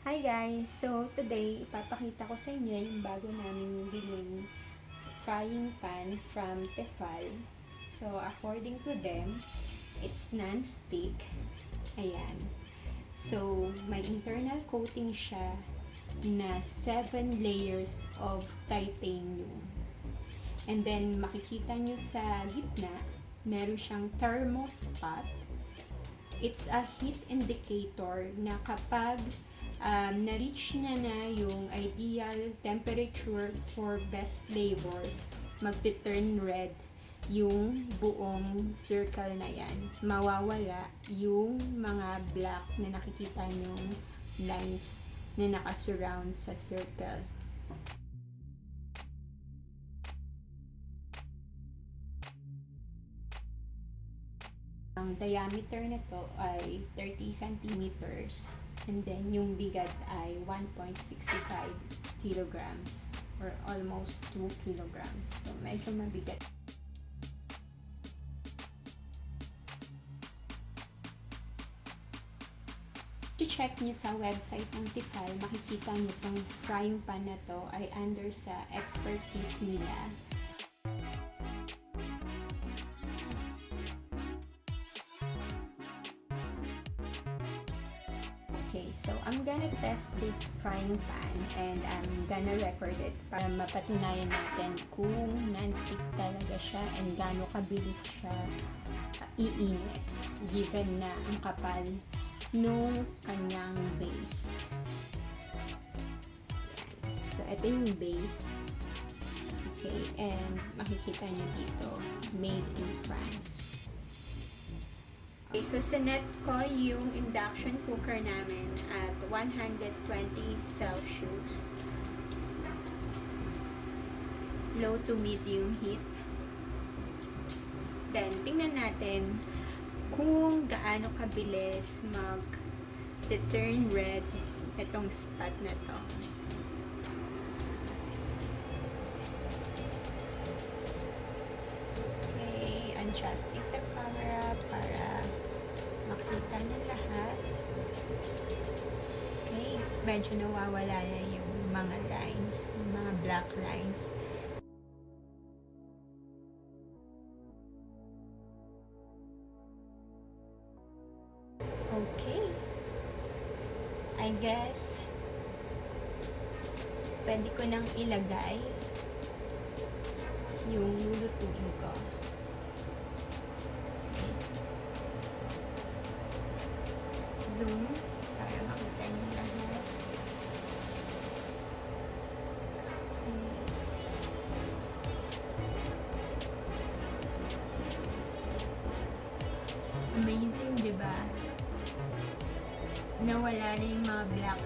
Hi guys! So today, ipapakita ko sa inyo yung bago namin biling frying pan from Tefal. So according to them, it's non-stick. Ayan. So may internal coating siya na 7 layers of titanium. And then makikita nyo sa gitna, meron siyang thermostat. It's a heat indicator na kapag na-reach niya na yung ideal temperature for best flavors, magti-turn red yung buong circle na yan. Mawawala yung mga black na nakikita nyong lines na nakasurround sa circle. Ang diameter nito ay 30 centimeters. And then, yung bigat ay 1.65 kilograms or almost 2 kilograms. So, medyo mabigat. I-check nyo sa website ng Tefal, makikita nyo itong frying pan na to ay under sa expertise nila. Okay, so I'm gonna test this frying pan and I'm gonna record it para mapatunayan natin kung non-stick talaga siya and gaano kabilis siya iinit given na ang kapal nung kanyang base. Yan. So, ito yung base. Okay, and makikita nyo dito, made in France. Okay, so sinet ko yung induction cooker namin at 120 Celsius. Low to medium heat. Then, tingnan natin kung gaano kabilis mag-turn red itong spot na to. Okay, adjusting the camera para makita niyo lahat. Okay, medyo nawawala na yung mga lines, yung mga black lines. Okay. I guess pwede ko nang ilagay yung lulutuin ko. Zoom para makita niyo lahat. Amazing, di ba? Nawala na yung mga black